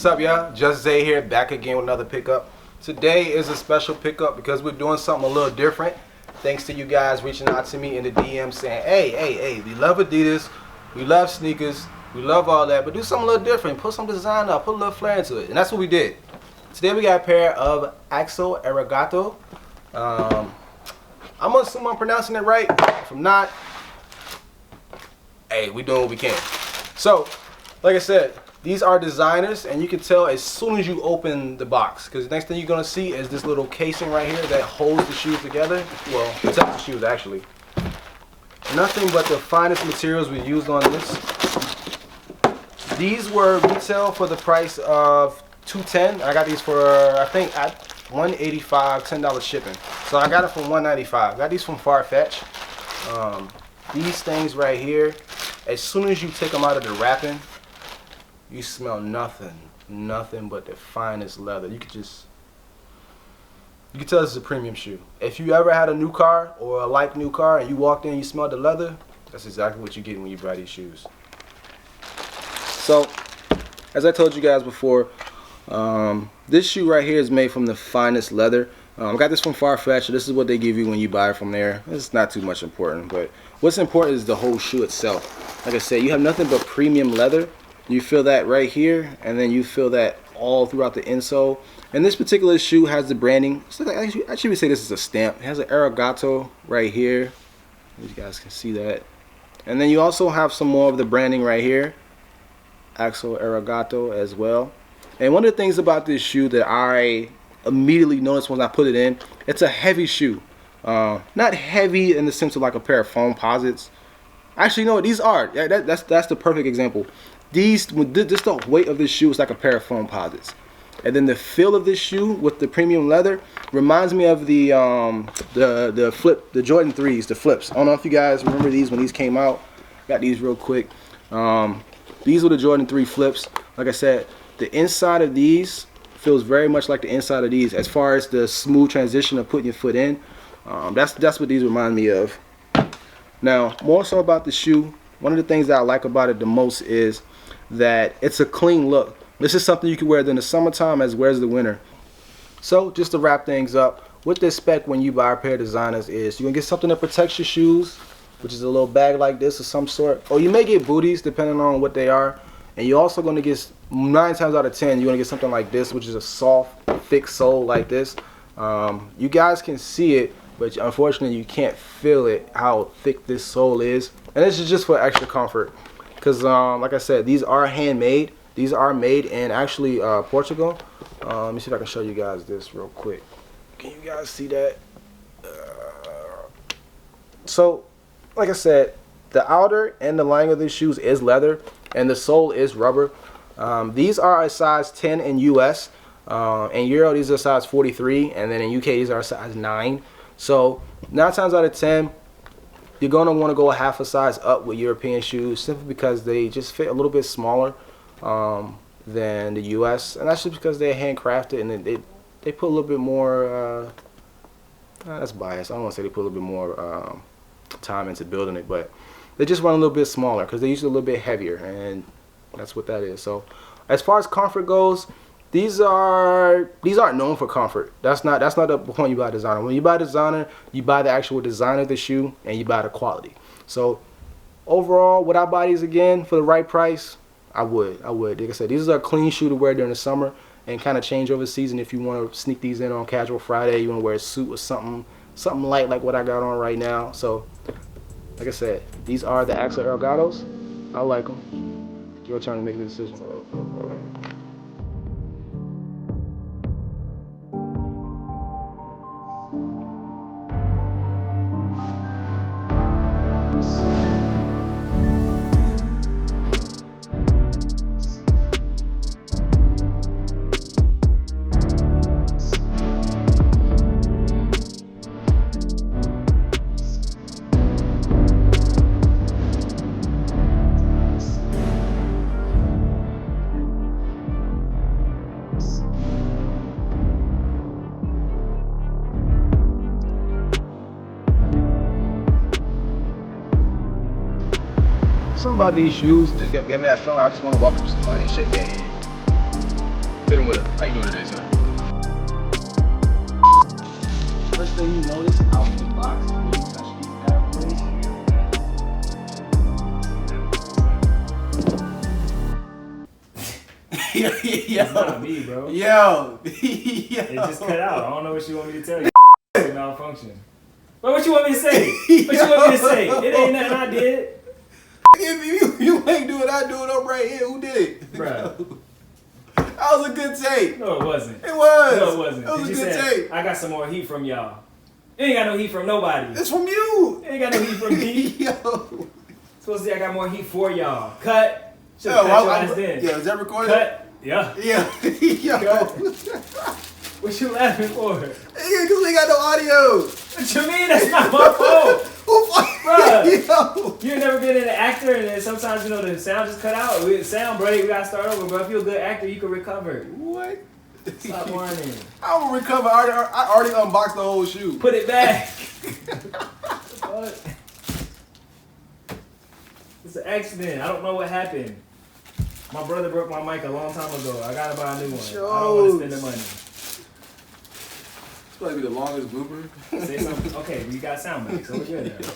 up, y'all? JustZay here, back again with another pickup. Today is a special pickup because we're doing something a little different. Thanks to you guys reaching out to me in the DM saying, hey, we love Adidas, we love sneakers, we love all that, but do something a little different. Put some design up, put a little flair into it. And that's what we did. Today we got a pair of Axel Arigato. I'm gonna assume I'm pronouncing it right. If I'm not, hey, we doing what we can. So, like I said, these are designers, and you can tell as soon as you open the box, because the next thing you're gonna see is this little casing right here that holds the shoes together. Well, it's up the shoes actually. Nothing but the finest materials we used on this. These were retail for the price of $210. I got these for I think at $185, $10 shipping. So I got it for $195. Got these from Farfetch. These things right here, as soon as you take them out of the wrapping, you smell nothing but the finest leather. You can tell this is a premium shoe. If you ever had a new car or a like new car and you walked in and you smelled the leather, that's exactly what you get when you buy these shoes. So, as I told you guys before, this shoe right here is made from the finest leather. I got this from Farfetch. This is what they give you when you buy it from there. It's not too much important, but what's important is the whole shoe itself. Like I said, you have nothing but premium leather. You feel that right here, and then you feel that all throughout the insole. And this particular shoe has the branding. So I should say this is a stamp. It has an Arigato right here. You guys can see that. And then you also have some more of the branding right here. Axel Arigato as well. And one of the things about this shoe that I immediately noticed when I put it in, it's a heavy shoe. Not heavy in the sense of like a pair of foam posits. Actually, no, these are. That's the perfect example. Just the weight of this shoe is like a pair of foam posits. And then the feel of this shoe with the premium leather reminds me of the Jordan 3s, the flips. I don't know if you guys remember these when these came out. Got these real quick. These were the Jordan 3 flips. Like I said, the inside of these feels very much like the inside of these as far as the smooth transition of putting your foot in. That's what these remind me of. Now, more so about the shoe, one of the things that I like about it the most is that it's a clean look. This is something you can wear during the summertime as well as the winter. So, just to wrap things up, with this spec when you buy a pair of designers is you're going to get something that protects your shoes, which is a little bag like this of some sort. Or you may get booties depending on what they are. And you're also going to get, 9 times out of 10, you're going to get something like this, which is a soft, thick sole like this. You guys can see it, but unfortunately you can't feel it, how thick this sole is. And this is just for extra comfort. Because, like I said, these are handmade. These are made in actually Portugal. Let me see if I can show you guys this real quick. Can you guys see that? So, like I said, the outer and the lining of these shoes is leather, and the sole is rubber. These are a size 10 in US. In Euro, these are a size 43, and then in UK, these are a size 9. So, 9 times out of 10, you're going to want to go a half a size up with European shoes simply because they just fit a little bit smaller than the US, and that's just because they're handcrafted and they put a little bit more that's biased. I don't want to say they put a little bit more time into building it, but they just run a little bit smaller because they're usually a little bit heavier, and that's what that is. So as far as comfort goes, these aren't known for comfort. That's not the point you buy a designer. When you buy a designer, you buy the actual design of the shoe and you buy the quality. So overall, would I buy these again for the right price? I would. Like I said, these are a clean shoe to wear during the summer and kind of change over the season. If you want to sneak these in on casual Friday, you want to wear a suit or something light like what I got on right now. So like I said, these are the Axel Arigatos. I like them. Your turn to make the decision. Something about these shoes just give me that feeling I just want to walk up to somebody and shake their hand. Hit him with it. How you doing today, son? First thing you notice out of the box when you touch these bad boys. It's not me, bro. Yo. It just cut out. I don't know what you want me to tell you. It malfunction. But what you want me to say? What you want me to say? It ain't nothing I did. If you ain't do it, I do it. I'm right here. Who did it? Bruh. That was a good take. No, it wasn't. It was. No, it wasn't. That was a You good said, take. I got some more heat from y'all. You ain't got no heat from nobody. It's from you. You ain't got no heat from me. Yo. Supposed to say I got more heat for y'all. Cut. Should've cut your ass then. Yeah, is that recorded? Cut. Yeah. Yeah. Yo. Cut. What you laughing for? Yeah, because we got no audio. What you mean? That's not my fault. Bruh, you never been an actor and then sometimes, you know, the sound just cut out. Sound break, we gotta start over, bro. If you're a good actor, you can recover. What? Stop whining. I will recover. I already unboxed the whole shoe. Put it back. What? It's an accident. I don't know what happened. My brother broke my mic a long time ago. I gotta buy a new one. I don't want to spend the money. It's probably the longest blooper. Say something. Okay, we got sound back, so we're good now.